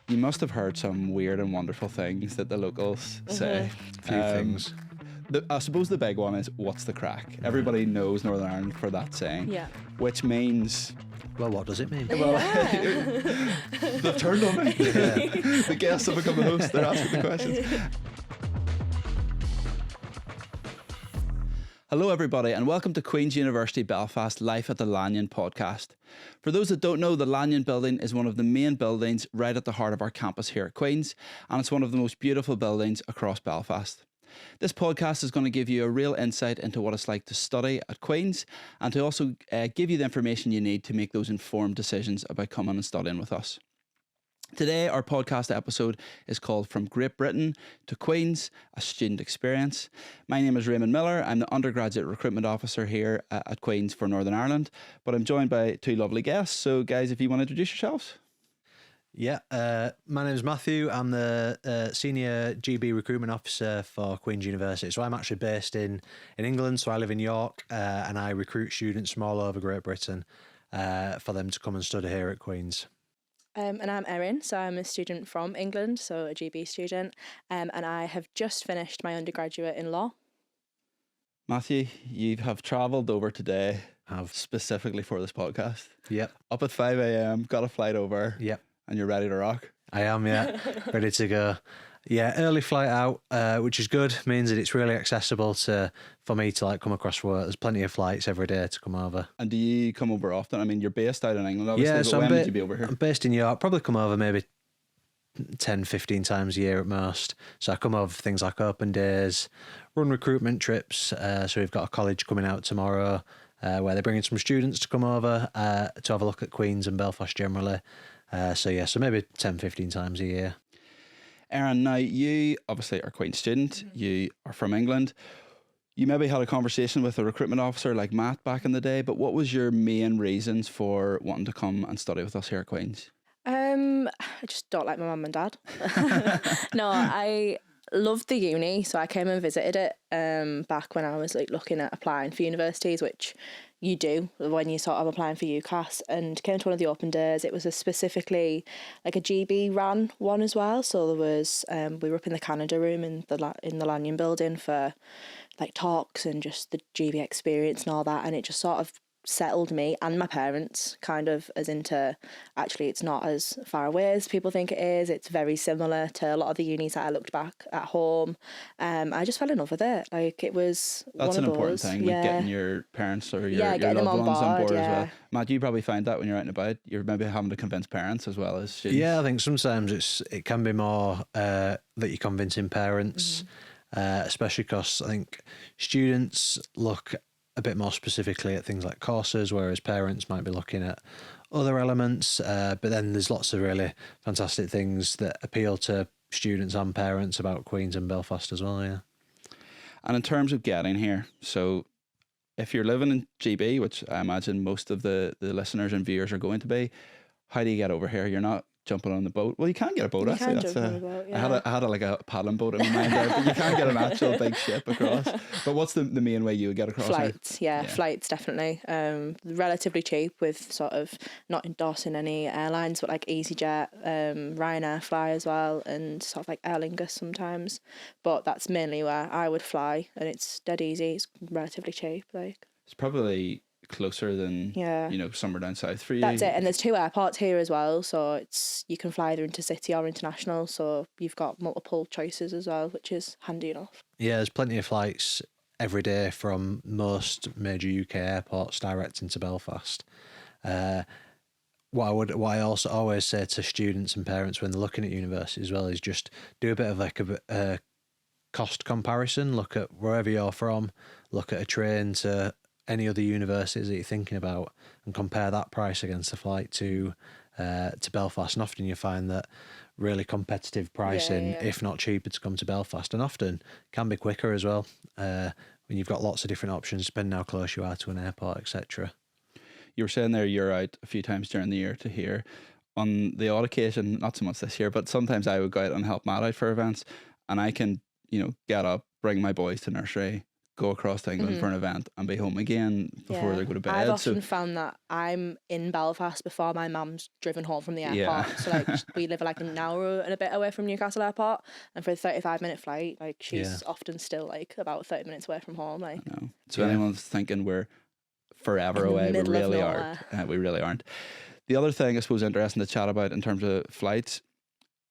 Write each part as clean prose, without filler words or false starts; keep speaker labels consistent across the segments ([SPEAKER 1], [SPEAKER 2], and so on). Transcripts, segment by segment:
[SPEAKER 1] You must have heard some weird and wonderful things that the locals say.
[SPEAKER 2] Few things.
[SPEAKER 1] I suppose the big one is, what's the crack? Everybody knows Northern Ireland for that saying,
[SPEAKER 3] Yeah.
[SPEAKER 1] which means...
[SPEAKER 2] Well, what does it mean?
[SPEAKER 1] Well, they've turned on me. The guests have become the host. They're asking the questions. Hello everybody and welcome to Queen's University Belfast Life at the Lanyon podcast. For those that don't know, the Lanyon building is one of the main buildings right at the heart of our campus here at Queen's, and it's one of the most beautiful buildings across Belfast. This podcast is going to give you a real insight into what it's like to study at Queen's and to also give you the information you need to make those informed decisions about coming and studying with us. Today, our podcast episode is called From Great Britain to Queen's, a Student Experience. My name is Raymond Miller. I'm the Undergraduate Recruitment Officer here at Queen's for Northern Ireland, but I'm joined by two lovely guests. So guys, if you want to introduce yourselves.
[SPEAKER 2] Yeah, my name is Matthew. I'm the Senior GB Recruitment Officer for Queen's University. So I'm actually based in England, so I live in York, and I recruit students from all over Great Britain for them to come and study here at Queen's.
[SPEAKER 3] And I'm Erin, so I'm a student from England, so a GB student, and I have just finished my undergraduate in law.
[SPEAKER 1] Matthew, you have travelled over today specifically for this podcast.
[SPEAKER 2] Yep.
[SPEAKER 1] Up at 5 a.m, got a flight over.
[SPEAKER 2] Yep.
[SPEAKER 1] And you're ready to rock.
[SPEAKER 2] I am, yeah. Ready to go. Yeah, early flight out, which is good. Means that it's really accessible for me to come across work. There's plenty of flights every day to come over.
[SPEAKER 1] And do you come over often? I mean, you're based out in England, obviously,
[SPEAKER 2] yeah,
[SPEAKER 1] but
[SPEAKER 2] so
[SPEAKER 1] when would you be over here?
[SPEAKER 2] I'm based in York. Probably come over maybe 10, 15 times a year at most. So I come over for things like open days, run recruitment trips. So we've got a college coming out tomorrow where they're bringing some students to come over to have a look at Queen's and Belfast generally. So maybe 10, 15 times a year.
[SPEAKER 1] Erin, now you obviously are a Queen's student. You are from England. You maybe had a conversation with a recruitment officer like Matt back in the day, but what was your main reasons for wanting to come and study with us here at Queen's?
[SPEAKER 3] I just don't like my mum and dad. No, I loved the uni, so I came and visited it back when I was looking at applying for universities, which you do when you sort of applying for UCAS, and came to one of the open days. It was specifically a GB ran one as well, so there was we were up in the Canada room in the Lanyon building for talks and just the GB experience and all that, and it just sort of settled me and my parents kind of as into actually it's not as far away as people think it is. It's very similar to a lot of the unis that I looked back at home. I just fell in love with it. It was
[SPEAKER 1] that's
[SPEAKER 3] one
[SPEAKER 1] an
[SPEAKER 3] of
[SPEAKER 1] important
[SPEAKER 3] those.
[SPEAKER 1] thing,
[SPEAKER 3] Yeah.
[SPEAKER 1] getting your parents or your
[SPEAKER 3] getting them
[SPEAKER 1] loved ones on board
[SPEAKER 3] yeah.
[SPEAKER 1] as well. Matt, you probably find that when you're out and about, you're maybe having to convince parents as well as students.
[SPEAKER 2] Yeah, I think sometimes it can be more that you're convincing parents, especially because I think students look a bit more specifically at things like courses, whereas parents might be looking at other elements. But then there's lots of really fantastic things that appeal to students and parents about Queen's and Belfast as well, yeah.
[SPEAKER 1] And in terms of getting here, so if you're living in GB, which I imagine most of the listeners and viewers are going to be, how do you get over here? You're not jumping on the boat. Well, you can get a boat.
[SPEAKER 3] You
[SPEAKER 1] Actually,
[SPEAKER 3] can
[SPEAKER 1] that's
[SPEAKER 3] jump on a boat,
[SPEAKER 1] I had a paddling boat in my mind there, but you can't get an actual big ship across. But what's the main way you would get across?
[SPEAKER 3] Flights, yeah, flights definitely. Relatively cheap, with sort of not endorsing any airlines, but EasyJet, Ryanair fly as well, and sort of Aer Lingus sometimes. But that's mainly where I would fly, and it's dead easy. It's relatively cheap,
[SPEAKER 1] It's probably closer than somewhere down south for you.
[SPEAKER 3] That's it, and there's two airports here as well, so you can fly either intercity or international, so you've got multiple choices as well, which is handy enough.
[SPEAKER 2] Yeah, there's plenty of flights every day from most major UK airports direct into Belfast. What I also always say to students and parents when they're looking at university as well is just do a bit of a cost comparison. Look at wherever you're from, look at a train to any other universities that you're thinking about and compare that price against the flight to Belfast. And often you find that really competitive pricing, if not cheaper, to come to Belfast, and often can be quicker as well when you've got lots of different options depending how close you are to an airport, etc.
[SPEAKER 1] You were saying there you're out a few times during the year to here. On the odd occasion, not so much this year, but sometimes I would go out and help Matt out for events, and I can, get up, bring my boys to nursery, go across to England for an event and be home again before they go to bed.
[SPEAKER 3] I've often found that I'm in Belfast before my mum's driven home from the airport. So like we live like an hour and a bit away from Newcastle Airport, and for a 35-minute flight, like she's often still like about 30 minutes away from home. Like,
[SPEAKER 1] so anyone's thinking we're forever away, we really aren't. We really aren't. The other thing I suppose interesting to chat about in terms of flights,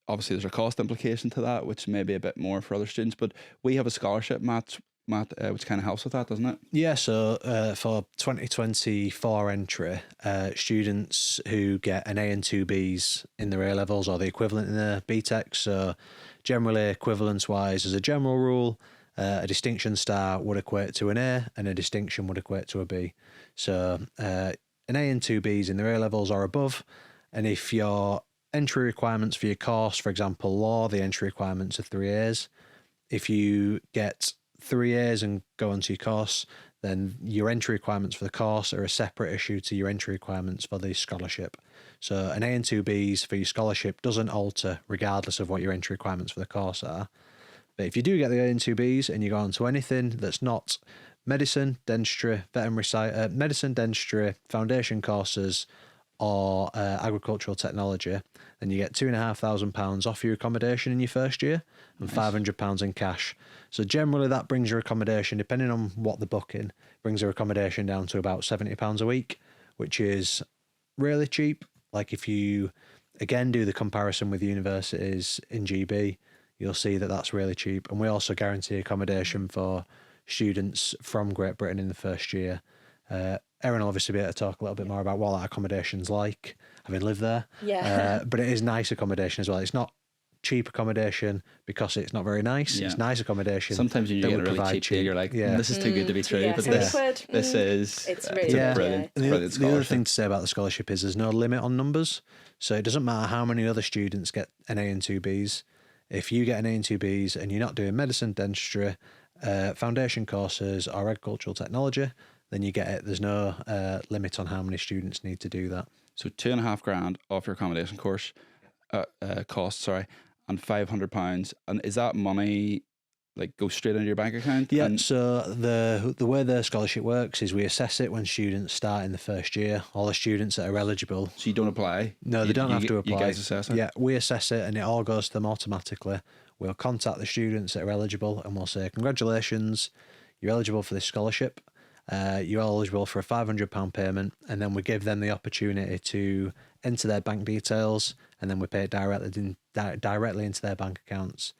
[SPEAKER 1] obviously there's a cost implication to that, which may be a bit more for other students, but we have a scholarship, Matt, which kind of helps with that, doesn't it?
[SPEAKER 2] Yeah, so for 2024 entry, students who get an A and 2 Bs in their A-levels or the equivalent in their BTEC, so generally equivalence-wise as a general rule, a distinction star would equate to an A and a distinction would equate to a B. So an A and 2 Bs in their A-levels or above, and if your entry requirements for your course, for example, law, the entry requirements are 3 As. If you get 3 As and go onto your course, then your entry requirements for the course are a separate issue to your entry requirements for the scholarship. So an A and 2 Bs for your scholarship doesn't alter regardless of what your entry requirements for the course are. But if you do get the A and 2 Bs and you go on to anything that's not medicine, dentistry, medicine, dentistry, foundation courses, or agricultural technology, then you get £2,500 off your accommodation in your first year and £500 in cash. So generally that brings your accommodation, depending on what the booking, brings your accommodation down to about £70 a week, which is really cheap. Like if you, again, do the comparison with universities in GB, you'll see that that's really cheap. And we also guarantee accommodation for students from Great Britain in the first year. Erin will obviously be able to talk a little bit more about what that accommodation's like, having lived there.
[SPEAKER 3] Yeah.
[SPEAKER 2] But it is nice accommodation as well. It's not cheap accommodation because it's not very nice.
[SPEAKER 1] Yeah.
[SPEAKER 2] It's nice accommodation.
[SPEAKER 1] Sometimes you get a really cheap deal, you're like, this is too good to be true. But this is
[SPEAKER 3] it's really
[SPEAKER 1] brilliant.
[SPEAKER 2] The
[SPEAKER 1] Brilliant
[SPEAKER 2] other
[SPEAKER 1] scholarship.
[SPEAKER 2] thing to say about the scholarship is there's no limit on numbers. So it doesn't matter how many other students get an A and 2 Bs. If you get an A and 2 Bs and you're not doing medicine, dentistry, foundation courses or agricultural technology, then you get it. There's no limit on how many students need to do that.
[SPEAKER 1] So £2,500 off your accommodation course cost, and £500. And is that money like go straight into your bank account?
[SPEAKER 2] Yeah.
[SPEAKER 1] And
[SPEAKER 2] So the way the scholarship works is we assess it when students start in the first year. All the students that are eligible.
[SPEAKER 1] so you don't apply?
[SPEAKER 2] No, they don't have to apply.
[SPEAKER 1] You guys assess it?
[SPEAKER 2] Yeah, we assess it and it all goes to them automatically. We'll contact the students that are eligible and we'll say, congratulations, you're eligible for this scholarship. You're eligible for a £500 payment, and then we give them the opportunity to enter their bank details, and then we pay it directly into their bank accounts.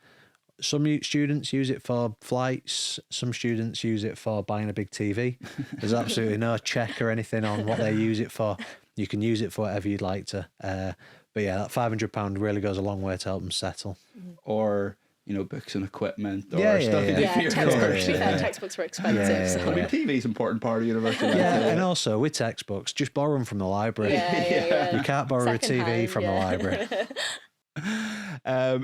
[SPEAKER 2] Some students use it for flights. Some students use it for buying a big TV. There's absolutely no check or anything on what they use it for. You can use it for whatever you'd like to. But yeah, that £500 really goes a long way to help them settle.
[SPEAKER 1] Or, books and equipment or stuff you do for your course.
[SPEAKER 3] Textbooks were expensive.
[SPEAKER 1] I mean, TV's an important part of university life.
[SPEAKER 2] Yeah, and also with textbooks, just borrow them from the library. You can't borrow a TV from the library.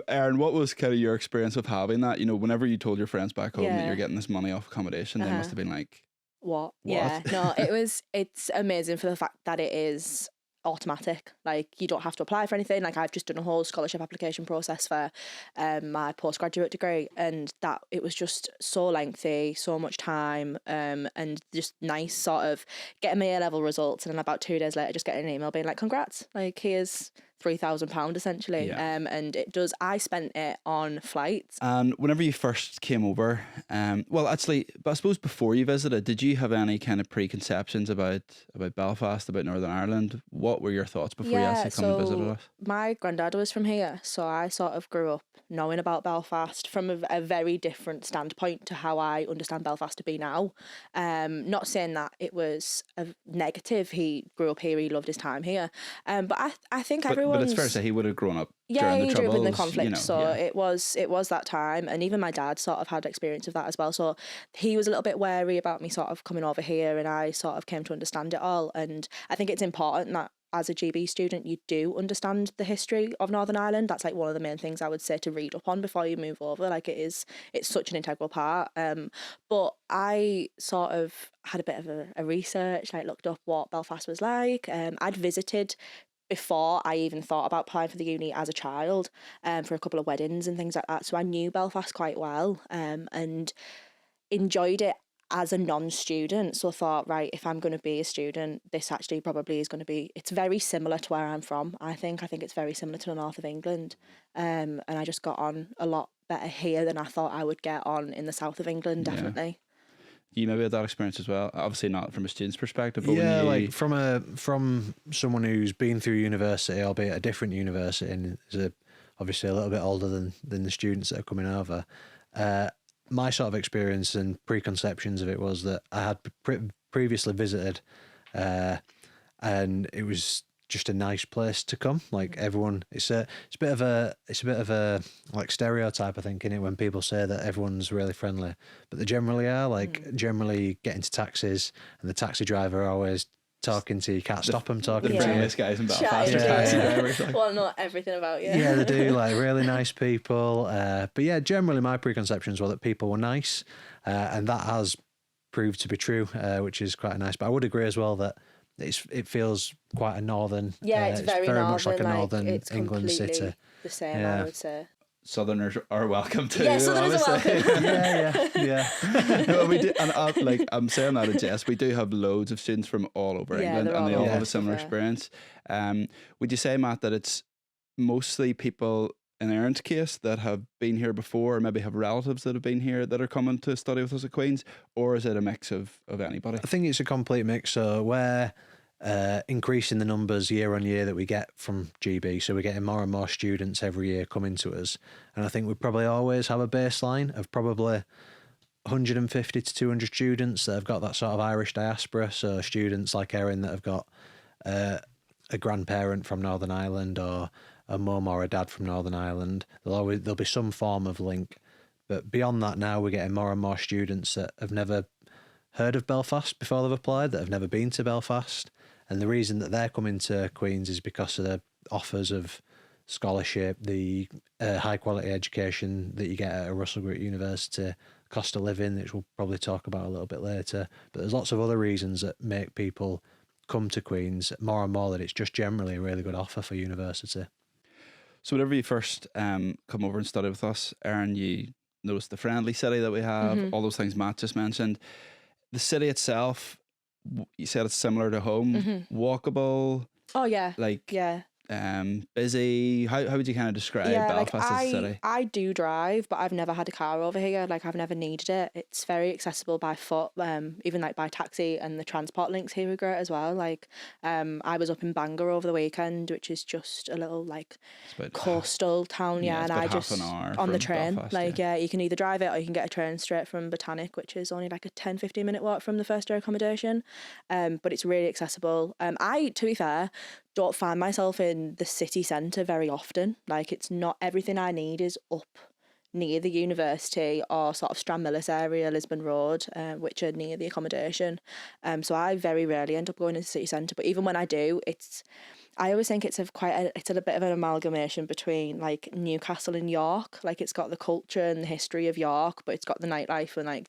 [SPEAKER 1] Erin, what was kind of your experience of having that? Whenever you told your friends back home that you're getting this money off accommodation, they must have been like,
[SPEAKER 3] What? Yeah, no, it's amazing for the fact that it is automatic. Like you don't have to apply for anything. Like I've just done a whole scholarship application process for my postgraduate degree, and that it was just so lengthy, so much time, and just nice sort of getting my A-level results, and then about 2 days later just getting an email being like, congrats, like here's £3,000 essentially. And I spent it on flights.
[SPEAKER 1] And whenever you first came over, but I suppose before you visited, did you have any kind of preconceptions about Belfast, about Northern Ireland? What were your thoughts before you actually come and visited us?
[SPEAKER 3] My granddad was from here, so I sort of grew up knowing about Belfast from a very different standpoint to how I understand Belfast to be now. Not saying that it was a negative. He grew up here, he loved his time here. But I think everyone.
[SPEAKER 1] But it's fair to say he would have grown up during the
[SPEAKER 3] he
[SPEAKER 1] Troubles.
[SPEAKER 3] grew up in the conflict, it was that time, and even my dad sort of had experience of that as well. So he was a little bit wary about me sort of coming over here, and I sort of came to understand it all. And I think it's important that as a GB student, you do understand the history of Northern Ireland. That's like one of the main things I would say to read up on before you move over. Like it's such an integral part. But I sort of had a bit of a research, like looked up what Belfast was like. I'd visited before I even thought about applying for the uni as a child, for a couple of weddings and things like that. So I knew Belfast quite well, and enjoyed it as a non-student. So I thought, right, if I'm going to be a student, this actually probably is going to be, it's very similar to where I'm from. I think it's very similar to the north of England. And I just got on a lot better here than I thought I would get on in the south of England, definitely.
[SPEAKER 1] You maybe had that experience as well. Obviously not from a student's perspective, but
[SPEAKER 2] Yeah,
[SPEAKER 1] when you...
[SPEAKER 2] like from someone who's been through university, albeit a different university, and is obviously a little bit older than the students that are coming over. My sort of experience and preconceptions of it was that I had previously visited, and it was just a nice place to come. Like everyone, it's a bit of a like stereotype, I think, in it, when people say that everyone's really friendly, but they generally are. Like generally get into taxis, and the taxi driver always talking to you, can't stop them talking
[SPEAKER 1] The
[SPEAKER 2] to you.
[SPEAKER 1] friendliest guys in Belfast
[SPEAKER 3] Chatting
[SPEAKER 1] are
[SPEAKER 3] to
[SPEAKER 1] taxi
[SPEAKER 3] you.
[SPEAKER 1] drivers. Like.
[SPEAKER 3] Well, not everything about you.
[SPEAKER 2] Yeah, they do, like really nice people. But yeah, generally my preconceptions were that people were nice, and that has proved to be true, which is quite nice. But I would agree as well that it feels quite a northern.
[SPEAKER 3] Yeah, it's very northern,
[SPEAKER 2] much like a northern
[SPEAKER 3] it's
[SPEAKER 2] England
[SPEAKER 3] completely
[SPEAKER 2] city.
[SPEAKER 3] the same,
[SPEAKER 2] Yeah.
[SPEAKER 3] I would say.
[SPEAKER 1] Southerners are welcome too.
[SPEAKER 3] Yeah, Southerners are
[SPEAKER 1] obviously.
[SPEAKER 3] welcome.
[SPEAKER 2] Yeah.
[SPEAKER 1] No, we do, and I'm saying that in jest. We do have loads of students from all over
[SPEAKER 3] Yeah,
[SPEAKER 1] England,
[SPEAKER 3] they're
[SPEAKER 1] and
[SPEAKER 3] all
[SPEAKER 1] they all
[SPEAKER 3] over,
[SPEAKER 1] have a
[SPEAKER 3] to be
[SPEAKER 1] similar
[SPEAKER 3] fair.
[SPEAKER 1] experience. Would you say, Matt, that it's mostly people in Erin's case that have been here before, or maybe have relatives that have been here that are coming to study with us at Queen's, or is it a mix of anybody?
[SPEAKER 2] I think it's a complete mix. So we're increasing the numbers year on year that we get from GB. So we're getting more and more students every year coming to us. And I think we probably always have a baseline of probably 150 to 200 students that have got that sort of Irish diaspora. So students like Erin that have got a grandparent from Northern Ireland, or a mum or a dad from Northern Ireland. There'll be some form of link. But beyond that, now we're getting more and more students that have never heard of Belfast before they've applied, that have never been to Belfast. And the reason that they're coming to Queen's is because of the offers of scholarship, the high quality education that you get at a Russell Group University, cost of living, which we'll probably talk about a little bit later. But there's lots of other reasons that make people come to Queen's more and more, that it's just generally a really good offer for university.
[SPEAKER 1] So whenever you first come over and study with us, Erin, you noticed the friendly city that we have, all those things Matt just mentioned. The city itself, you said it's similar to home, walkable,
[SPEAKER 3] Oh, yeah.
[SPEAKER 1] like
[SPEAKER 3] Yeah.
[SPEAKER 1] busy. How would you kind of describe Belfast as a city?
[SPEAKER 3] I do drive, but I've never had a car over here. Like, I've never needed it. It's very accessible by foot, even like by taxi, and the transport links here are great as well. Like, I was up in Bangor over the weekend, which is just a little like coastal town,
[SPEAKER 1] yeah,
[SPEAKER 3] and
[SPEAKER 1] it's
[SPEAKER 3] I
[SPEAKER 1] about half
[SPEAKER 3] just
[SPEAKER 1] an hour
[SPEAKER 3] on the
[SPEAKER 1] from
[SPEAKER 3] train.
[SPEAKER 1] Belfast,
[SPEAKER 3] Like, yeah, you can either drive it or you can get a train straight from Botanic, which is only like a 10-15 minute walk from the first year accommodation. But it's really accessible. I, to be fair, don't find myself in the city centre very often. Like, it's not everything I need is up near the university or sort of Stranmillis area, Lisbon Road, which are near the accommodation. So I very rarely end up going into the city centre. But even when I do, I always think it's a bit of an amalgamation between like Newcastle and York. Like, it's got the culture and the history of York, but it's got the nightlife and like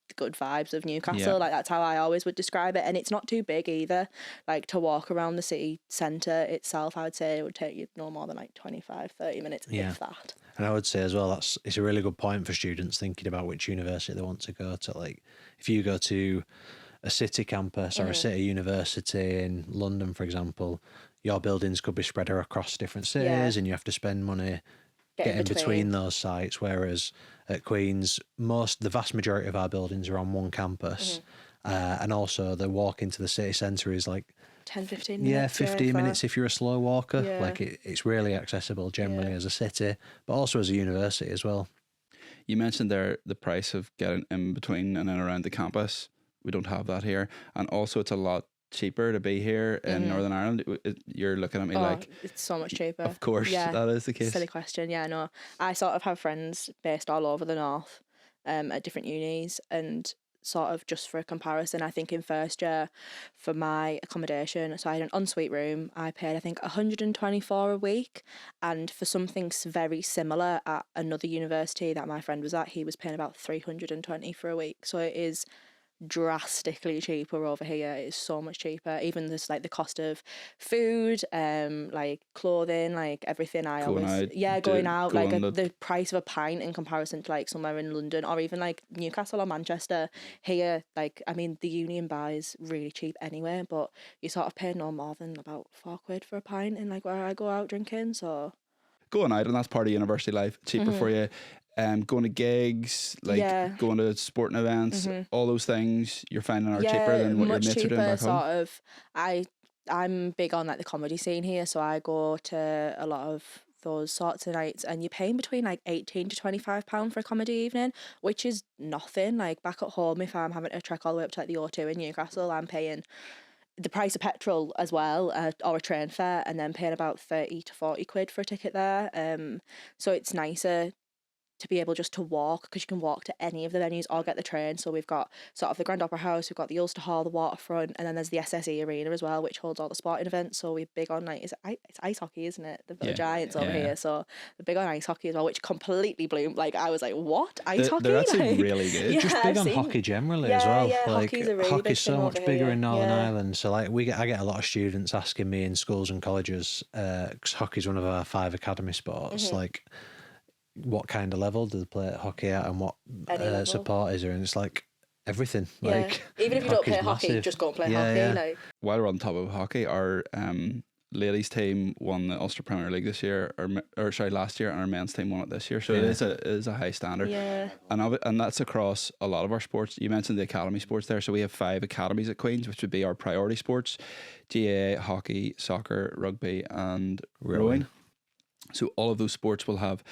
[SPEAKER 3] the good vibes of Newcastle.
[SPEAKER 1] Yeah.
[SPEAKER 3] Like, that's how I always would describe it. And it's not too big either. Like, to walk around the city centre itself, I would say it would take you no more than like 25-30 minutes, if that.
[SPEAKER 2] And I would say as well, it's a really good point for students thinking about which university they want to go to. Like, if you go to a city campus or a city university in London, for example, your buildings could be spread across different cities, and you have to spend money getting between those sites. Whereas at Queen's, the vast majority of our buildings are on one campus, and also the walk into the city centre is like
[SPEAKER 3] 10-15 minutes.
[SPEAKER 2] Yeah, 15 minutes if you're a slow walker.
[SPEAKER 3] Yeah.
[SPEAKER 2] Like, it's really accessible generally as a city, but also as a university as well.
[SPEAKER 1] You mentioned there the price of getting in between and in around the campus. We don't have that here, and also it's a lot cheaper to be here in Northern Ireland. You're looking at me like,
[SPEAKER 3] it's so much cheaper.
[SPEAKER 1] of course, that is the case.
[SPEAKER 3] Silly question. Yeah, no, I sort of have friends based all over the north, at different unis, and sort of just for a comparison, I think in first year for my accommodation, so I had an ensuite room, I paid I think 124 a week, and for something very similar at another university that my friend was at, he was paying about 320 for a week. So it is drastically cheaper over here. It's so much cheaper. Even this, like the cost of food, like clothing, like everything. Going out, like the price of a pint in comparison to like somewhere in London or even like Newcastle or Manchester. Here, like, I mean, the Union Bar is really cheap anyway, but you sort of pay no more than about £4 for a pint in like where I go out drinking. So
[SPEAKER 1] going out, and that's part of university life, cheaper for you. Going to gigs, like going to sporting events, all those things you're finding are cheaper than what your mates are doing back home.
[SPEAKER 3] I'm big on like the comedy scene here, so I go to a lot of those sorts of nights, and you're paying between like £18 to £25 for a comedy evening, which is nothing. Like back at home, if I'm having to trek all the way up to like the O2 in Newcastle, I'm paying the price of petrol as well, or a train fare, and then paying about 30 to 40 quid for a ticket there. So it's nicer to be able just to walk, because you can walk to any of the venues or get the train. So we've got sort of the Grand Opera House, we've got the Ulster Hall, the Waterfront, and then there's the SSE Arena as well, which holds all the sporting events. So we're big on like, it's ice hockey, isn't it? The Giants over here. So we're big on ice hockey as well, which completely blew. Like I was like, what? Ice hockey?
[SPEAKER 1] They're actually really good.
[SPEAKER 2] Just big on hockey generally as well.
[SPEAKER 3] Yeah,
[SPEAKER 2] like
[SPEAKER 3] hockey's a really
[SPEAKER 2] hockey's
[SPEAKER 3] big
[SPEAKER 2] so
[SPEAKER 3] thing
[SPEAKER 2] much
[SPEAKER 3] over
[SPEAKER 2] bigger
[SPEAKER 3] here.
[SPEAKER 2] in Northern Ireland. So like I get a lot of students asking me in schools and colleges, because hockey's one of our 5 academy sports, like what kind of level do they play at hockey at, and what support is there? And it's like everything. Like
[SPEAKER 3] even if you don't play hockey, just go and play hockey.
[SPEAKER 2] Yeah.
[SPEAKER 3] Like,
[SPEAKER 1] while we're on top of hockey, our ladies team won the Ulster Premier League this year, last year, and our men's team won it this year. So it is a high standard.
[SPEAKER 3] Yeah.
[SPEAKER 1] And that's across a lot of our sports. You mentioned the academy sports there. So we have 5 academies at Queen's, which would be our priority sports: GAA, hockey, soccer, rugby, and rowing. So all of those sports will have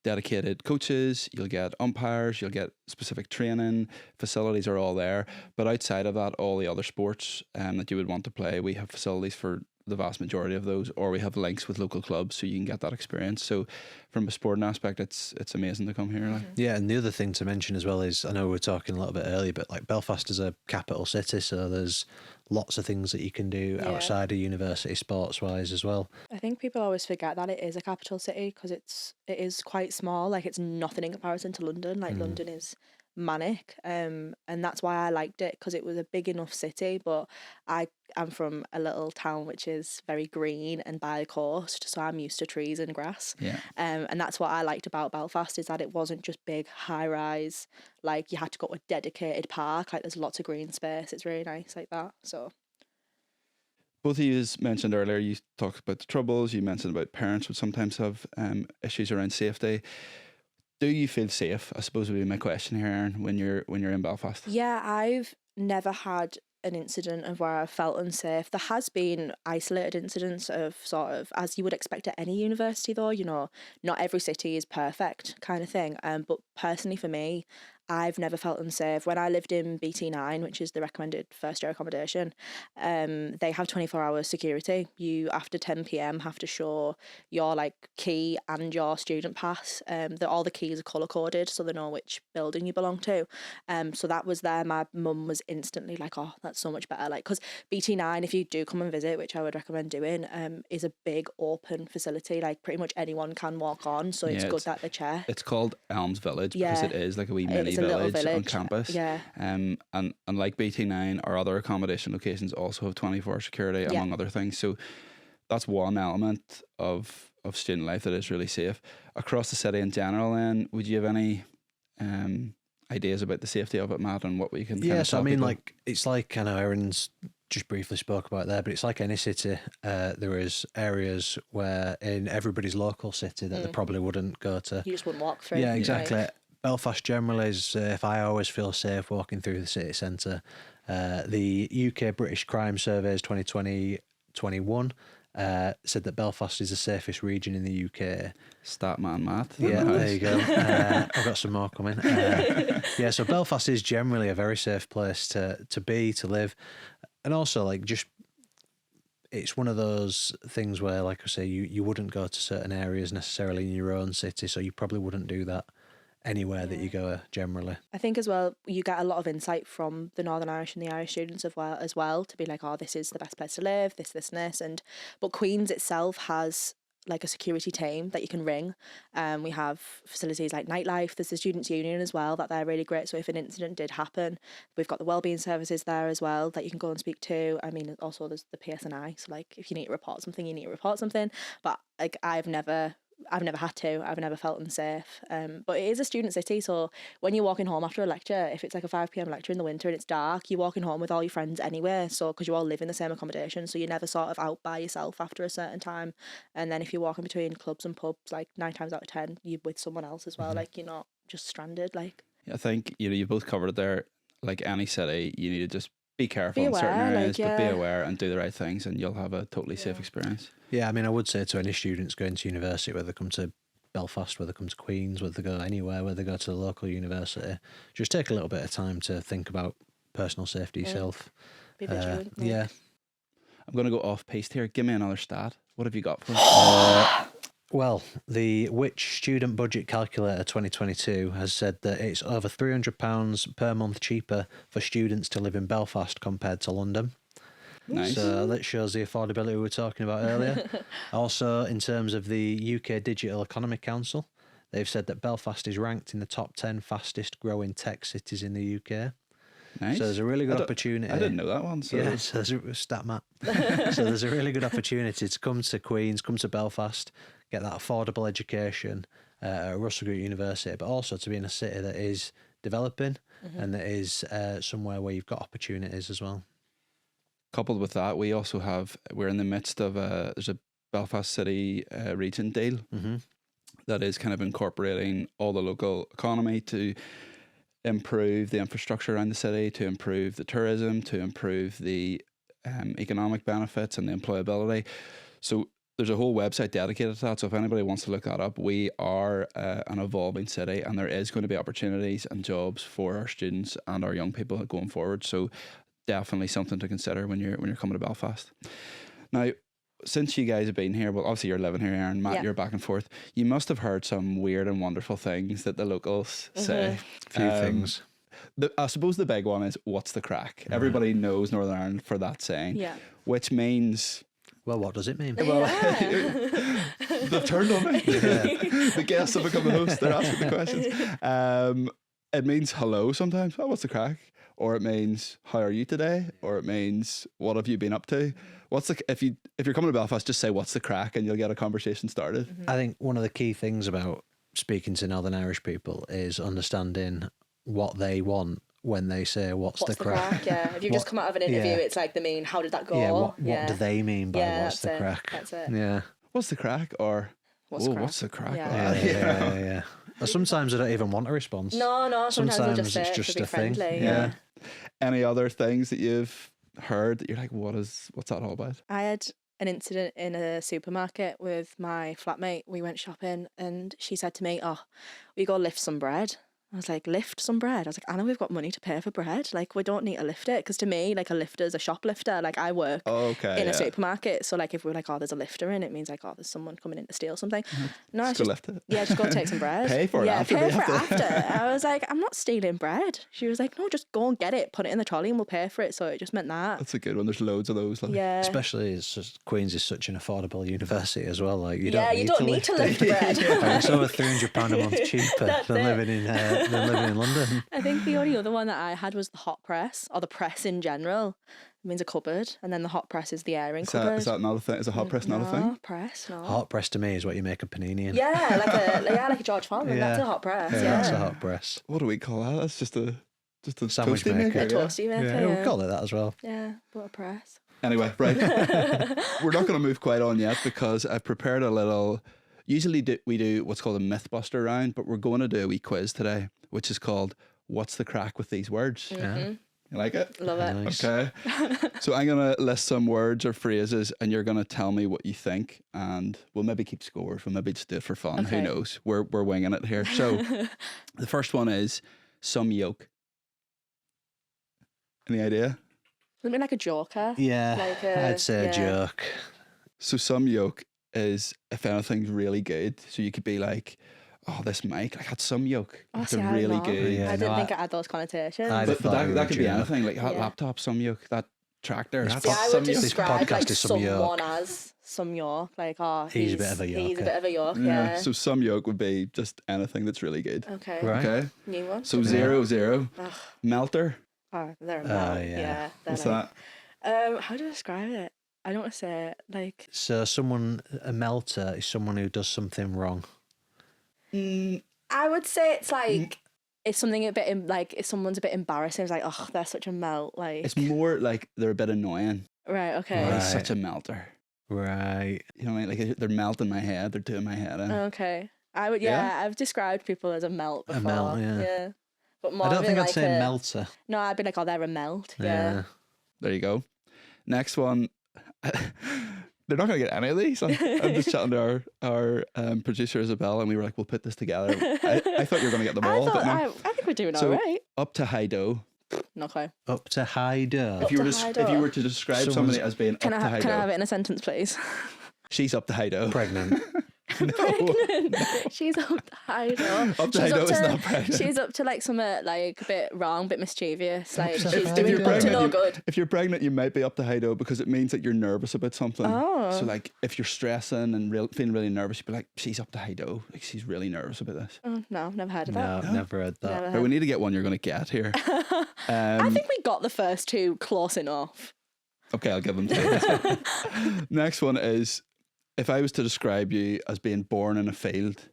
[SPEAKER 1] dedicated coaches, you'll get umpires, you'll get specific training, facilities are all there. But outside of that, all the other sports that you would want to play, we have facilities for the vast majority of those, or we have links with local clubs so you can get that experience. So from a sporting aspect, it's amazing to come here. Like.
[SPEAKER 2] Yeah, and the other thing to mention as well is, I know we were talking a little bit earlier, but like Belfast is a capital city, so there's lots of things that you can do outside of university sports wise as well.
[SPEAKER 3] I think people always forget that it is a capital city, because it is quite small. Like it's nothing in comparison to London. Like London is manic, and that's why I liked it, because it was a big enough city. But I'm from a little town which is very green and by the coast, so I'm used to trees and grass. And that's what I liked about Belfast, is that it wasn't just big high rise, like you had to go to a dedicated park. Like there's lots of green space. It's really nice like that. So
[SPEAKER 1] both of you mentioned earlier, you talked about the troubles, you mentioned about parents would sometimes have issues around safety. Do you feel safe, I suppose would be my question here, Erin, when you're in Belfast?
[SPEAKER 3] Yeah, I've never had an incident of where I felt unsafe. There has been isolated incidents of sort of, as you would expect at any university though, you know, not every city is perfect kind of thing. But personally for me, I've never felt unsafe. When I lived in BT9, which is the recommended first year accommodation, they have 24-hour security. You, after 10 p.m, have to show your like key and your student pass. All the keys are colour coded, so they know which building you belong to. So that was there. My mum was instantly like, "Oh, that's so much better." Like, because BT9, if you do come and visit, which I would recommend doing, is a big open facility. Like pretty much anyone can walk on. So it's good that they check.
[SPEAKER 1] It's called Elms Village because it is like a wee mini village on campus. And like BT9, our other accommodation locations also have 24-hour security, among other things. So that's one element of student life that is really safe. Across the city in general, then, would you have any ideas about the safety of it, Matt, and what we can
[SPEAKER 2] so I mean, people? Like, it's like, I know Erin's just briefly spoke about there, but it's like any city, there is areas where in everybody's local city that they probably wouldn't go to.
[SPEAKER 3] You just wouldn't walk through.
[SPEAKER 2] Yeah, exactly. Right. Belfast generally is safe. I always feel safe walking through the city centre. The UK British Crime Surveys 2020-21 said that Belfast is the safest region in the UK.
[SPEAKER 1] Statman Matt.
[SPEAKER 2] Yeah, there you go. I've got some more coming. So Belfast is generally a very safe place to be, to live. And also, like, just, it's one of those things where, like I say, you wouldn't go to certain areas necessarily in your own city, so you probably wouldn't do that anywhere that you go generally.
[SPEAKER 3] I think as well, you get a lot of insight from the Northern Irish and the Irish students as well to be like, oh, this is the best place to live, this and this. But Queen's itself has like a security team that you can ring. We have facilities like nightlife. There's the students' union as well, that they're really great. So if an incident did happen, we've got the wellbeing services there as well that you can go and speak to. I mean, also there's the PSNI. So like if you need to report something, you need to report something. But like I've never had to. I've never felt unsafe. But it is a student city, so when you're walking home after a lecture, if it's like a 5 p.m. lecture in the winter and it's dark, you're walking home with all your friends anyway. So because you all live in the same accommodation, so you're never sort of out by yourself after a certain time. And then if you're walking between clubs and pubs, like 9 times out of 10, you're with someone else as well. Like you're not just stranded. Like
[SPEAKER 1] I think you both covered it there. Like any city, you need to just be careful
[SPEAKER 3] Be
[SPEAKER 1] in certain
[SPEAKER 3] aware,
[SPEAKER 1] areas,
[SPEAKER 3] like,
[SPEAKER 1] but be
[SPEAKER 3] yeah.
[SPEAKER 1] aware and do the right things, and you'll have a totally safe experience.
[SPEAKER 2] Yeah, I mean, I would say to any students going to university, whether they come to Belfast, whether they come to Queen's, whether they go anywhere, whether they go to the local university, just take a little bit of time to think about personal safety yourself.
[SPEAKER 3] be vigilant. like.
[SPEAKER 2] Yeah.
[SPEAKER 1] I'm going to go off piste here. Give me another stat. What have you got for us?
[SPEAKER 2] Well, the Which Student Budget Calculator 2022 has said that it's over £300 per month cheaper for students to live in Belfast compared to London.
[SPEAKER 1] Nice.
[SPEAKER 2] So that shows the affordability we were talking about earlier. Also, in terms of the UK Digital Economy Council, they've said that Belfast is ranked in the top 10 fastest growing tech cities in the UK.
[SPEAKER 1] Nice.
[SPEAKER 2] So there's a really good opportunity.
[SPEAKER 1] I didn't know that one. So.
[SPEAKER 2] Yeah, so there's a stat map. So there's a really good opportunity to come to Queen's, come to Belfast, get that affordable education at Russell Group University, but also to be in a city that is developing and that is somewhere where you've got opportunities as well.
[SPEAKER 1] Coupled with that, we're in the midst of there's a Belfast City region deal that is kind of incorporating all the local economy to improve the infrastructure around the city, to improve the tourism, to improve the economic benefits and the employability. So there's a whole website dedicated to that. So if anybody wants to look that up, we are an evolving city, and there is going to be opportunities and jobs for our students and our young people going forward. So definitely something to consider when you're coming to Belfast. Now, since you guys have been here, well, obviously you're living here, Erin, Matt, you're back and forth. You must have heard some weird and wonderful things that the locals say.
[SPEAKER 2] A few things.
[SPEAKER 1] I suppose the big one is, what's the crack? Everybody knows Northern Ireland for that saying,
[SPEAKER 3] Yeah.
[SPEAKER 1] which means...
[SPEAKER 2] Well, what does it mean?
[SPEAKER 1] Well, they've turned on me. The guests have become the host. They're asking the questions. It means hello sometimes. Oh, what's the crack? Or it means, how are you today? Or it means, what have you been up to? If you're coming to Belfast, just say what's the crack, and you'll get a conversation started.
[SPEAKER 2] I think one of the key things about speaking to Northern Irish people is understanding what they want when they say what's the crack.
[SPEAKER 3] Yeah, if you've just come out of an interview, it's like they mean, how did that go?
[SPEAKER 2] Yeah, what do they mean by what's the crack?
[SPEAKER 3] That's it.
[SPEAKER 2] Yeah.
[SPEAKER 1] What's the crack? Or
[SPEAKER 3] What's the crack?
[SPEAKER 1] what's the crack?
[SPEAKER 3] Yeah.
[SPEAKER 2] Yeah. Or sometimes I don't even want a response.
[SPEAKER 3] No, sometimes they'll just say
[SPEAKER 2] it's
[SPEAKER 3] it
[SPEAKER 2] just
[SPEAKER 3] to be
[SPEAKER 2] a thing.
[SPEAKER 3] friendly.
[SPEAKER 2] Yeah.
[SPEAKER 1] Any other things that you've heard that you're like, what's that all about?
[SPEAKER 3] I had an incident in a supermarket with my flatmate. We went shopping and she said to me, "Oh, we go lift some bread." I was like, lift some bread? I was like, Anna, we've got money to pay for bread. Like, we don't need to lift it. Because to me, like, a lifter is a shoplifter. Like, I work in a supermarket. So, like, if we're like, oh, there's a lifter in, it means, like, oh, there's someone coming in to steal something. No,
[SPEAKER 1] Just go lift it.
[SPEAKER 3] Yeah, just go take some bread.
[SPEAKER 1] Pay for it after.
[SPEAKER 3] Pay for it after. I was like, I'm not stealing bread. She was like, no, just go and get it, put it in the trolley and we'll pay for it. So it just meant that.
[SPEAKER 1] That's a good one. There's loads of those. Like.
[SPEAKER 3] Yeah.
[SPEAKER 2] Especially Queen's is such an affordable university as well. Like you
[SPEAKER 3] don't need to lift bread.
[SPEAKER 2] It's over £300 a month cheaper than living in London.
[SPEAKER 3] I think the only other one that I had was the hot press, or the press in general. It means a cupboard, and then the hot press is the airing cupboard.
[SPEAKER 1] Is that another thing? Is a hot press not a thing?
[SPEAKER 3] Press, no.
[SPEAKER 2] Hot press to me is what you make a panini in.
[SPEAKER 3] Yeah, like a George Foreman.
[SPEAKER 2] Yeah.
[SPEAKER 3] That's a hot press. Yeah,
[SPEAKER 2] That's a hot press.
[SPEAKER 1] What do we call that? That's just a
[SPEAKER 2] Sandwich
[SPEAKER 1] toasty
[SPEAKER 2] maker.
[SPEAKER 3] A toasty maker.
[SPEAKER 2] Yeah, we'll call it that as well.
[SPEAKER 3] Yeah, but a press.
[SPEAKER 1] Anyway, right. We're not going to move quite on yet because I've prepared a little. Usually we do what's called a Mythbuster round, but we're going to do a wee quiz today, which is called "What's the Crack with These Words?"
[SPEAKER 2] Yeah.
[SPEAKER 1] You like it?
[SPEAKER 3] Love it.
[SPEAKER 2] Nice.
[SPEAKER 1] Okay. So I'm going to list some words or phrases, and you're going to tell me what you think, and we'll maybe keep scores. We'll maybe just do it for fun.
[SPEAKER 3] Okay.
[SPEAKER 1] Who knows? We're winging it here. So the first one is some yoke. Any idea?
[SPEAKER 3] Doesn't it mean like a joker?
[SPEAKER 2] Yeah,
[SPEAKER 3] Like
[SPEAKER 2] I'd say a joke.
[SPEAKER 1] So some yoke is if anything's really good. So you could be like, oh, this mic, I had some yoke.
[SPEAKER 3] Oh,
[SPEAKER 1] It's
[SPEAKER 3] see,
[SPEAKER 1] a
[SPEAKER 3] I
[SPEAKER 1] really
[SPEAKER 3] don't know.
[SPEAKER 1] good.
[SPEAKER 2] Yeah,
[SPEAKER 3] I didn't
[SPEAKER 2] no,
[SPEAKER 3] think it had those connotations.
[SPEAKER 2] I'd-
[SPEAKER 1] But
[SPEAKER 2] thought it was
[SPEAKER 1] that
[SPEAKER 2] a
[SPEAKER 1] could be
[SPEAKER 2] joke.
[SPEAKER 1] anything, like that
[SPEAKER 3] Yeah.
[SPEAKER 1] laptop, some yoke, that tractor. That's
[SPEAKER 3] See, I
[SPEAKER 1] some
[SPEAKER 3] would
[SPEAKER 1] yoke.
[SPEAKER 2] This
[SPEAKER 3] describe
[SPEAKER 2] podcast
[SPEAKER 3] like
[SPEAKER 2] is some yoke.
[SPEAKER 3] someone as some York, like, oh,
[SPEAKER 2] He's a bit of a
[SPEAKER 3] He's a
[SPEAKER 2] Yorker.
[SPEAKER 3] bit of a York, yeah.
[SPEAKER 1] So some York would be just anything that's really good.
[SPEAKER 3] Okay.
[SPEAKER 2] Right.
[SPEAKER 1] Okay.
[SPEAKER 3] New one.
[SPEAKER 1] So 0-0.
[SPEAKER 3] Ugh.
[SPEAKER 1] Melter.
[SPEAKER 3] Oh, they're a melt.
[SPEAKER 2] yeah.
[SPEAKER 3] Yeah. They're
[SPEAKER 1] What's
[SPEAKER 3] like,
[SPEAKER 1] that?
[SPEAKER 3] how do I describe it? I don't want to say it. Like,
[SPEAKER 2] So a melter is someone who does something wrong.
[SPEAKER 3] I would say it's like, it's something a bit, like, if someone's a bit embarrassing, it's like, oh, they're such a melt. Like,
[SPEAKER 1] It's more like they're a bit annoying.
[SPEAKER 3] right, okay.
[SPEAKER 1] Oh,
[SPEAKER 2] Right.
[SPEAKER 1] he's such a melter.
[SPEAKER 2] Right.
[SPEAKER 1] You know what I mean? Like they're melting my head. They're doing my head in.
[SPEAKER 3] Okay. I would,
[SPEAKER 1] Yeah?
[SPEAKER 3] I've described people as a melt before.
[SPEAKER 2] A melt, yeah.
[SPEAKER 3] Yeah. But more
[SPEAKER 2] I don't
[SPEAKER 3] of
[SPEAKER 2] think
[SPEAKER 3] it
[SPEAKER 2] I'd
[SPEAKER 3] like
[SPEAKER 2] say
[SPEAKER 3] a,
[SPEAKER 2] melter.
[SPEAKER 3] No, I'd be like, oh, they're a melt. Yeah.
[SPEAKER 1] There you go. Next one. They're not going to get any of these. I'm just chatting to our producer Isabel, and we were like, we'll put this together. I thought you were going to get them all. but no.
[SPEAKER 3] I think we're doing
[SPEAKER 1] So,
[SPEAKER 3] all right.
[SPEAKER 1] up to high dough.
[SPEAKER 3] Not quite.
[SPEAKER 2] Up to high dough.
[SPEAKER 1] If you were
[SPEAKER 3] to
[SPEAKER 1] to
[SPEAKER 3] high
[SPEAKER 1] if you
[SPEAKER 3] dough.
[SPEAKER 1] were to describe
[SPEAKER 2] Someone's-
[SPEAKER 1] somebody as being
[SPEAKER 3] Can
[SPEAKER 1] up to high
[SPEAKER 3] I
[SPEAKER 1] dough,
[SPEAKER 3] have it in a sentence, please?
[SPEAKER 1] she's up to high dough.
[SPEAKER 2] Pregnant.
[SPEAKER 3] Pregnant. She's up to high dough.
[SPEAKER 1] Up to high
[SPEAKER 3] She's
[SPEAKER 1] dough
[SPEAKER 3] up
[SPEAKER 1] is
[SPEAKER 3] to-
[SPEAKER 1] not pregnant.
[SPEAKER 3] She's up to like something like a bit wrong, a bit mischievous. Like
[SPEAKER 2] to
[SPEAKER 3] she's
[SPEAKER 2] high
[SPEAKER 3] doing
[SPEAKER 2] dough.
[SPEAKER 3] up to no good.
[SPEAKER 1] If you're pregnant, you might be up to high dough because it means that you're nervous about something.
[SPEAKER 3] Oh.
[SPEAKER 1] So like if you're stressing and feeling really nervous, you'd be like, she's up to high dough. Like she's really nervous about this.
[SPEAKER 3] Oh, no, I've never heard of
[SPEAKER 2] No,
[SPEAKER 3] that.
[SPEAKER 2] I've never heard that.
[SPEAKER 3] Never
[SPEAKER 1] Right,
[SPEAKER 3] heard.
[SPEAKER 1] we need to get one you're going to get here.
[SPEAKER 3] I think we got the first two close enough.
[SPEAKER 1] Okay, I'll give them to you. Next one is, if I was to describe you as being born in a field,